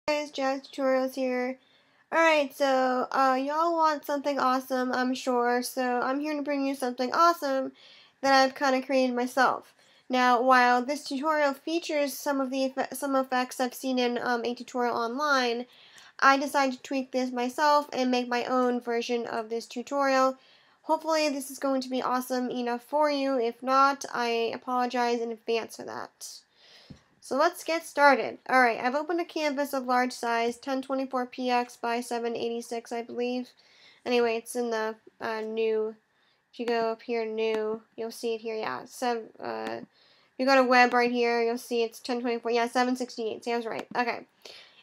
Guys, JazzedTutorials here. Alright, so y'all want something awesome, I'm sure, so I'm here to bring you something awesome that I've kind of created myself. Now, while this tutorial features some effects I've seen in a tutorial online, I decided to tweak this myself and make my own version of this tutorial. Hopefully this is going to be awesome enough for you. If not, I apologize in advance for that. So let's get started. Alright, I've opened a canvas of large size, 1024px by 786, I believe. Anyway, it's in the new. If you go up here, new, you'll see it here. Yeah, if you go to web right here, you'll see it's 1024. Yeah, 768. Sam's right. Okay.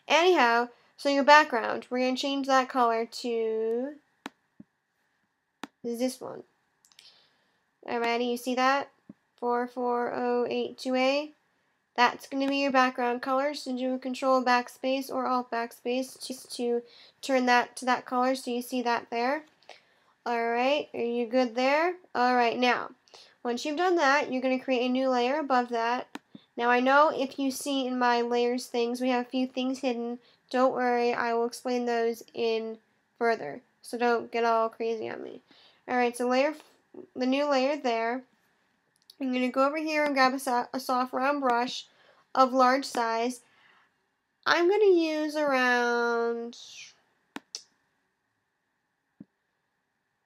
Anyhow, so your background, we're going to change that color to this one. Alrighty, you see that? 44082A. That's going to be your background color, so do Control backspace or Alt backspace to turn that to that color so you see that there. Alright, are you good there? Alright, now, once you've done that, you're going to create a new layer above that. Now, I know if you see in my layers things, we have a few things hidden. Don't worry, I will explain those in further, so don't get all crazy on me. Alright, so the new layer there. I'm going to go over here and grab a soft round brush of large size. I'm going to use around,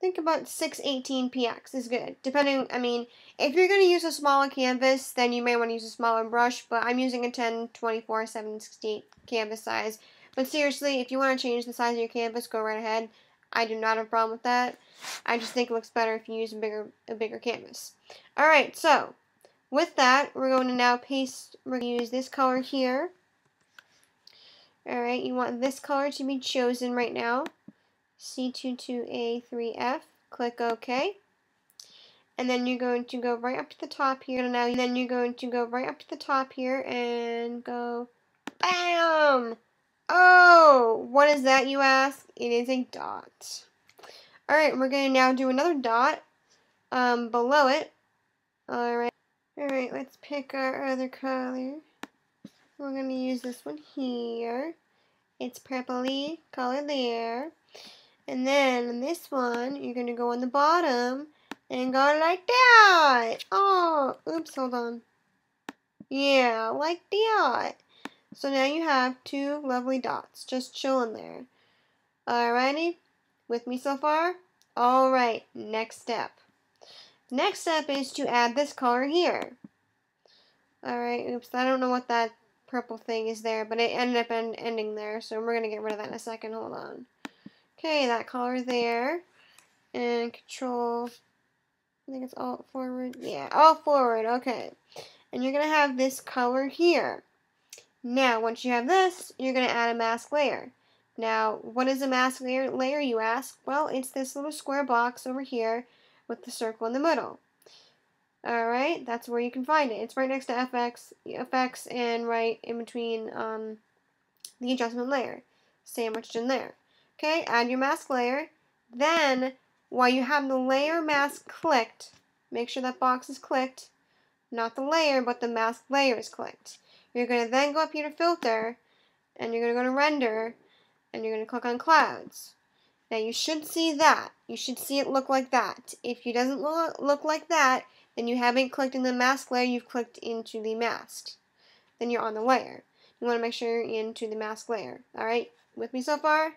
think about 618px is good. Depending, I mean, if you're going to use a smaller canvas, then you may want to use a smaller brush, but I'm using a 1024 768 canvas size. But seriously, if you want to change the size of your canvas, go right ahead. I do not have a problem with that. I just think it looks better if you use a bigger canvas. Alright, so with that, we're going to now we're going to use this color here. Alright, you want this color to be chosen right now. C22A3F. Click OK. And then you're going to go right up to the top here. And then you're going to go right up to the top here and go BAM! Oh, what is that, you ask? It is a dot. Alright, we're going to now do another dot below it. Alright, let's pick our other color. We're going to use this one here. It's purpley color there. And then this one, you're going to go on the bottom and go like that. Oh, oops, hold on. Yeah, like that. So now you have two lovely dots just chilling there. Alrighty, with me so far? Alright, next step. Next step is to add this color here. Alright, oops, I don't know what that purple thing is there, but it ended up ending there, so we're going to get rid of that in a second. Hold on. Okay, that color there. And Control, I think it's Alt forward. Yeah, Alt forward, okay. And you're going to have this color here. Now, once you have this, you're going to add a mask layer. Now, what is a mask layer, you ask? Well, it's this little square box over here with the circle in the middle. Alright, that's where you can find it. It's right next to FX and right in between the adjustment layer. Sandwiched in there. Okay, add your mask layer. Then, while you have the layer mask clicked, make sure that box is clicked. Not the layer, but the mask layer is clicked. You're going to then go up here to Filter, and you're going to go to Render, and you're going to click on Clouds. Now you should see that. You should see it look like that. If it doesn't look like that, then you haven't clicked in the mask layer, you've clicked into the mask. Then you're on the layer. You want to make sure you're into the mask layer. Alright, with me so far?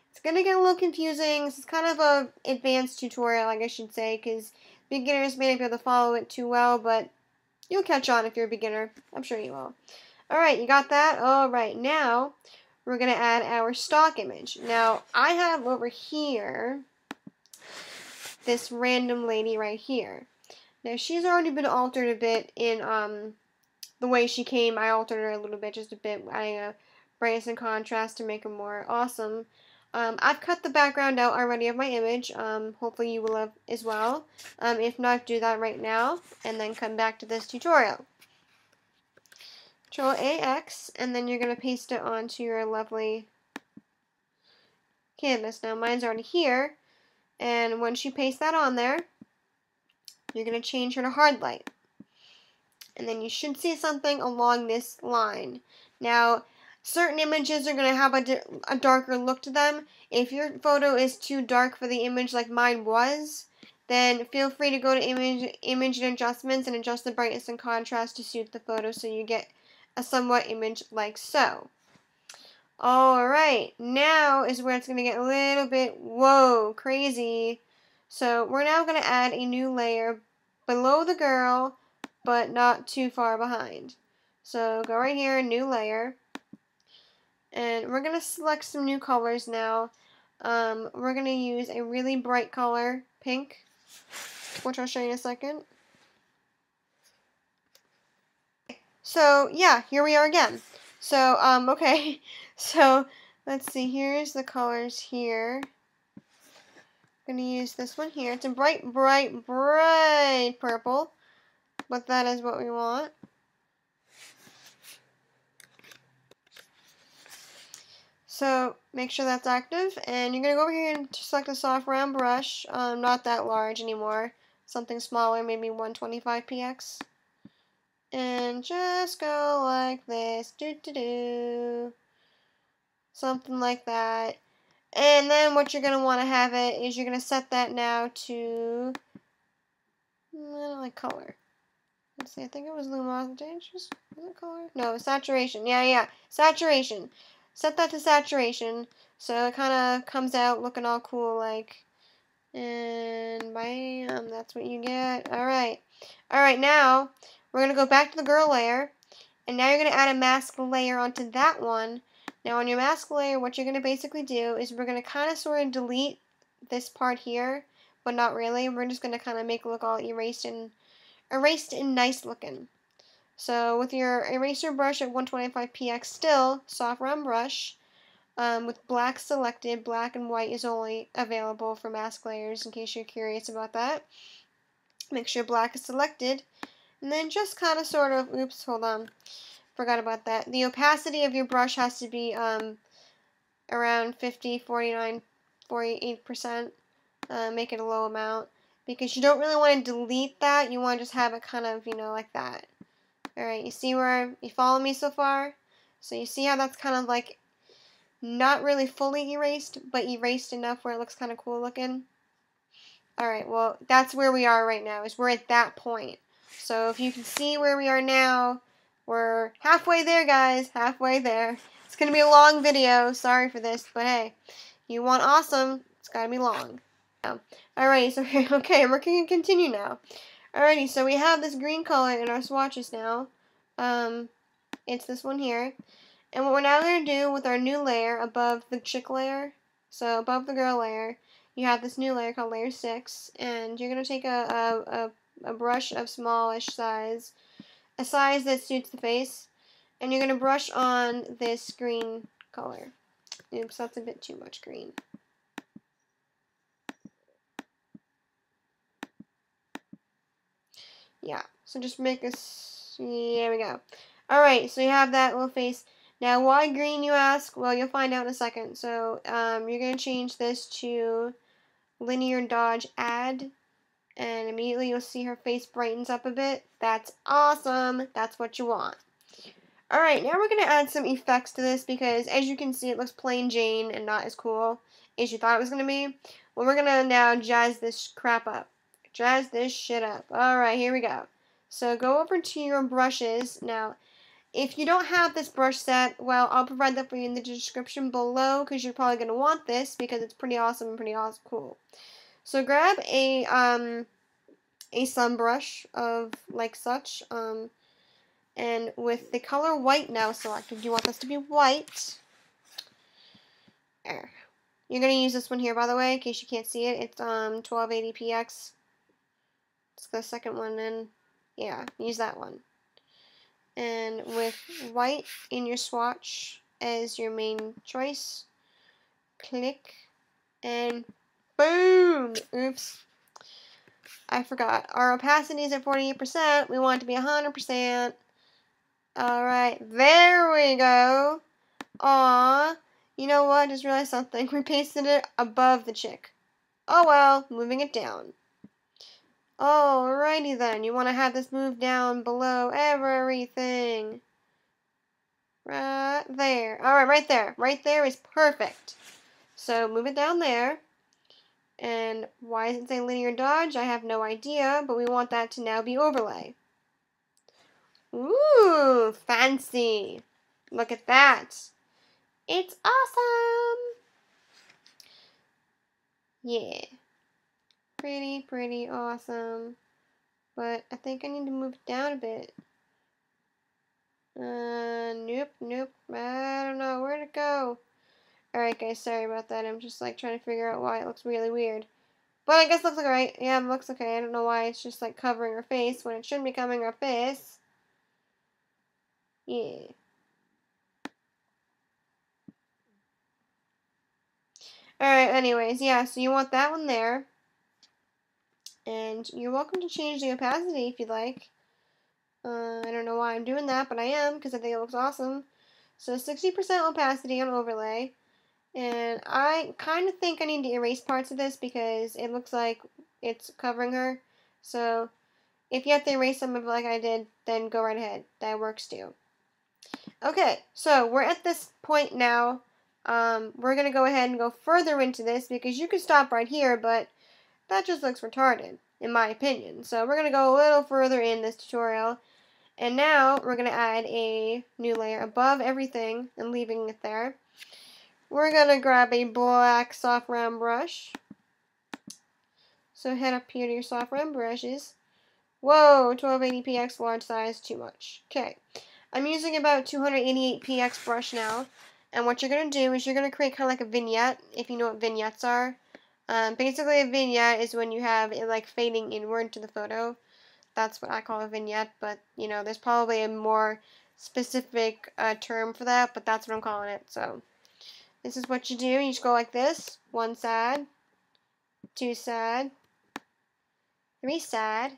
It's going to get a little confusing. This is kind of an advanced tutorial, I guess you'd say, because beginners may not be able to follow it too well, but you'll catch on if you're a beginner. I'm sure you will. Alright, you got that? Alright, now we're going to add our stock image. Now, I have over here this random lady right here. Now, she's already been altered a bit in the way she came. I altered her a little bit, just a bit, adding a brightness and contrast to make her more awesome. I've cut the background out already of my image. Hopefully you will have as well. If not, do that right now, and then come back to this tutorial. Control AX, and then you're going to paste it onto your lovely canvas. Now, mine's already here, and once you paste that on there, you're going to change her to hard light. And then you should see something along this line. Now, certain images are going to have a darker look to them. If your photo is too dark for the image like mine was, then feel free to go to image and adjustments and adjust the brightness and contrast to suit the photo so you get a somewhat image like so. Alright, now is where it's going to get a little bit, whoa, crazy. So we're now going to add a new layer below the girl, but not too far behind. So go right here, new layer. And we're going to select some new colors now. We're going to use a really bright color, pink, which I'll show you in a second. So, yeah, here we are again. So, okay, so let's see, here's the colors here. I'm going to use this one here. It's a bright, bright, bright purple, but that is what we want. So make sure that's active, and you're going to go over here and select a soft round brush, not that large anymore, something smaller, maybe 125px, and just go like this, something like that. And then what you're going to want to have it is you're going to set that now to, I don't like color. Let's see, I think it was luminosity. Was it color? No, saturation. Yeah, saturation. Set that to saturation, so it kind of comes out looking all cool, like, and bam, that's what you get. Alright. Alright, now, we're going to go back to the girl layer, and now you're going to add a mask layer onto that one. Now, on your mask layer, what you're going to basically do is we're going to kind of sort of delete this part here, but not really. We're just going to kind of make it look all erased and nice looking. So with your eraser brush at 125px still, soft round brush, with black selected, black and white is only available for mask layers in case you're curious about that. Make sure black is selected, and then just kind of sort of, oops, hold on, forgot about that. The opacity of your brush has to be around 50, 49, 48%, make it a low amount, because you don't really want to delete that, you want to just have it kind of, like that. Alright, you see where, you follow me so far? So you see how that's kind of like, not really fully erased, but erased enough where it looks kind of cool looking? Alright, well, that's where we are right now, is we're at that point. So if you can see where we are now, we're halfway there, guys, halfway there. It's going to be a long video, sorry for this, but hey, you want awesome, it's got to be long. Alrighty, so okay, we're going to continue now. Alrighty, so we have this green color in our swatches now. It's this one here. And what we're now going to do with our new layer above the chick layer, so above the girl layer, you have this new layer called layer 6, and you're going to take a brush of smallish size, a size that suits the face, and you're going to brush on this green color. Oops, that's a bit too much green. Yeah, so just make this, there we go. Alright, so you have that little face. Now, why green, you ask? Well, you'll find out in a second. So, you're going to change this to linear dodge add, and immediately you'll see her face brightens up a bit. That's awesome. That's what you want. Alright, now we're going to add some effects to this because, as you can see, it looks plain Jane and not as cool as you thought it was going to be. Well, we're going to now jazz this crap up. Jazz this shit up. Alright, here we go. So go over to your brushes. Now, if you don't have this brush set, well, I'll provide that for you in the description below because you're probably going to want this because it's pretty awesome and pretty awesome cool. So grab a sun brush of like such, and with the color white now selected, you want this to be white. There. You're going to use this one here, by the way, in case you can't see it. It's 1280px. It's the second one in. Yeah, use that one. And with white in your swatch as your main choice, click, and boom! Oops. I forgot. Our opacity is at 48%. We want it to be 100%. Alright, there we go. Aw. You know what? I just realized something. We pasted it above the chick. Oh well, moving it down. Alrighty then, you want to have this move down below everything. Right there. Alright, right there. Right there is perfect. So move it down there. And why does it say linear dodge? I have no idea, but we want that to now be overlay. Ooh, fancy. Look at that. It's awesome. Yeah. Pretty, pretty awesome. But I think I need to move it down a bit. Nope, nope. I don't know. Where'd it go? Alright, guys, sorry about that. I'm just, like, trying to figure out why it looks really weird. But I guess it looks like alright. Yeah, it looks okay. I don't know why it's just, like, covering her face when it shouldn't be covering her face. Yeah. Alright, anyways, yeah, so you want that one there. And you're welcome to change the opacity if you'd like. I don't know why I'm doing that, but I am, because I think it looks awesome. So 60% opacity on overlay. And I kind of think I need to erase parts of this because it looks like it's covering her. So if you have to erase some of it like I did, then go right ahead. That works too. Okay, so we're at this point now. We're going to go ahead and go further into this because you could stop right here, but that just looks retarded, in my opinion. So we're going to go a little further in this tutorial. And now we're going to add a new layer above everything and leaving it there. We're going to grab a black soft round brush. So head up here to your soft round brushes. Whoa, 1280px large size, too much. Okay, I'm using about 288px brush now. And what you're going to do is you're going to create kind of like a vignette, if you know what vignettes are. Basically, a vignette is when you have it like fading inward to the photo. That's what I call a vignette, but you know, there's probably a more specific term for that, but that's what I'm calling it. So this is what you do. You just go like this: one side, two side, three side,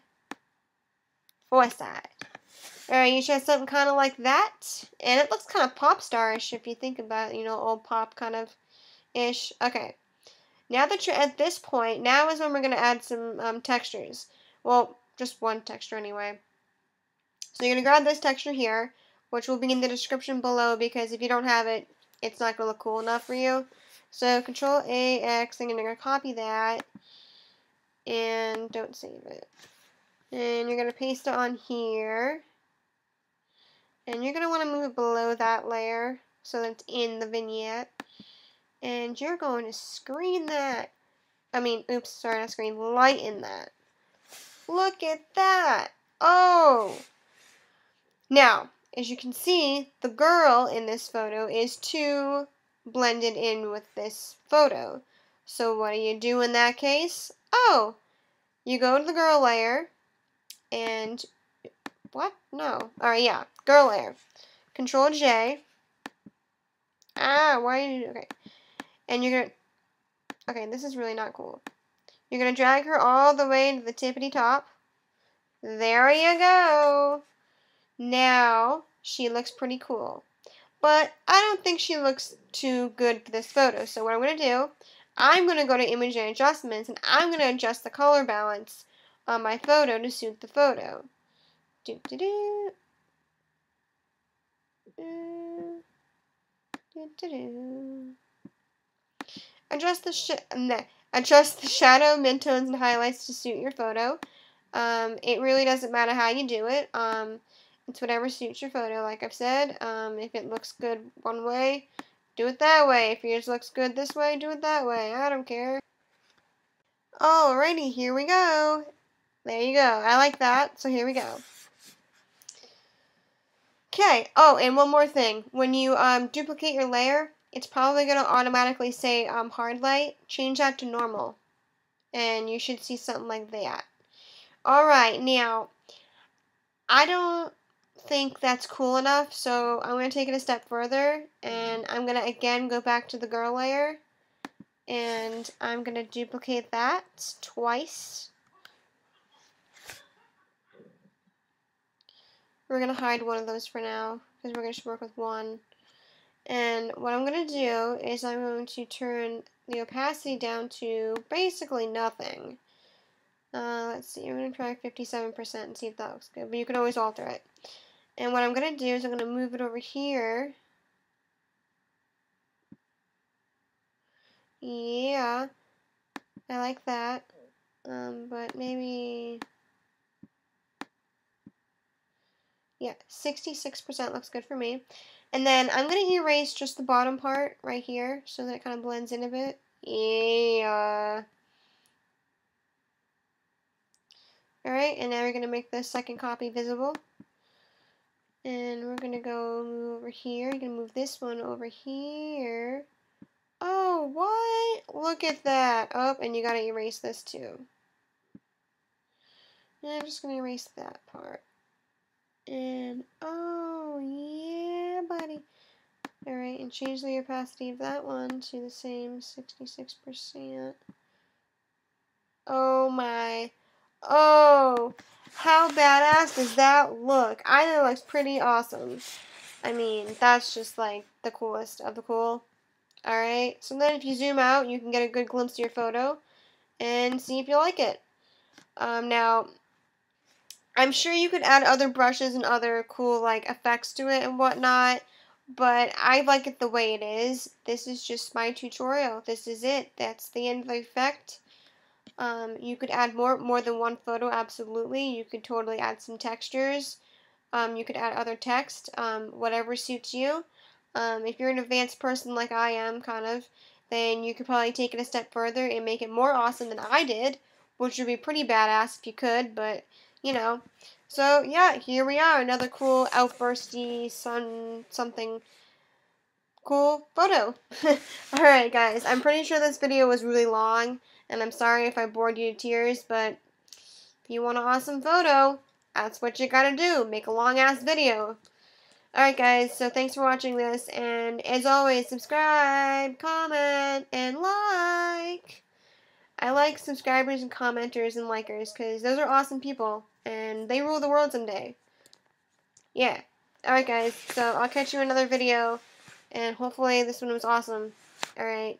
four side. Alright, you should have something kind of like that, and it looks kind of pop star-ish if you think about it, you know, old pop kind of ish. Okay, now that you're at this point, now is when we're going to add some textures. Well, just one texture anyway. So you're going to grab this texture here, which will be in the description below, because if you don't have it, it's not going to look cool enough for you. So Control A, X, and you're going to copy that, and don't save it. And you're going to paste it on here, and you're going to want to move it below that layer, so that it's in the vignette. And you're going to screen that. Oops, sorry, not screen, lighten that. Look at that. Oh! Now, as you can see, the girl in this photo is too blended in with this photo. So what do you do in that case? Oh, you go to the girl layer, and, what? No. Alright, yeah, girl layer. Control J. Why did you, okay. And you're gonna, okay, this is really not cool. You're gonna drag her all the way to the tippity top. There you go. Now, she looks pretty cool. But I don't think she looks too good for this photo. So what I'm going to do, I'm going to go to Image and Adjustments, and I'm going to adjust the color balance on my photo to suit the photo. Adjust the shadow, midtones, and highlights to suit your photo. It really doesn't matter how you do it. It's whatever suits your photo, like I've said. If it looks good one way, do it that way. If yours looks good this way, do it that way. I don't care. Alrighty, here we go. There you go. I like that, so here we go. Okay, oh, and one more thing. When you duplicate your layer, it's probably going to automatically say hard light. Change that to normal, and you should see something like that. Alright, now, I don't think that's cool enough, so I'm going to take it a step further, and I'm going to again go back to the girl layer, and I'm going to duplicate that twice. We're going to hide one of those for now, because we're going to work with one. And what I'm going to do is I'm going to turn the opacity down to basically nothing. Let's see, I'm going to try 57% and see if that looks good, but you can always alter it. And what I'm going to do is I'm going to move it over here. Yeah, I like that. But maybe, yeah, 66% looks good for me. And then I'm going to erase just the bottom part right here so that it kind of blends in a bit. Yeah. Alright, and now we're going to make the second copy visible. And we're going to go move over here. You're going to move this one over here. Oh, what? Look at that. Oh, and you got to erase this too. And I'm just going to erase that part. And, oh, yeah, buddy. Alright, and change the opacity of that one to the same 66%. Oh my. Oh, how badass does that look? I think it looks pretty awesome. I mean, that's just like the coolest of the cool. Alright, so then if you zoom out, you can get a good glimpse of your photo and see if you like it. Now, I'm sure you could add other brushes and other cool like effects to it and whatnot, but I like it the way it is. This is just my tutorial. This is it. That's the end of the effect. You could add more than one photo, absolutely. You could totally add some textures. You could add other text, whatever suits you. If you're an advanced person like I am, kind of, then you could probably take it a step further and make it more awesome than I did, which would be pretty badass if you could, but, you know. So, yeah, here we are, another cool outbursty sun something cool photo. Alright guys, I'm pretty sure this video was really long, and I'm sorry if I bored you to tears, but if you want an awesome photo, that's what you gotta do, make a long ass video. Alright guys, so thanks for watching this, and as always, subscribe, comment, and like. I like subscribers and commenters and likers, because those are awesome people, and they rule the world someday. Yeah. Alright guys, so I'll catch you in another video. And hopefully this one was awesome. Alright.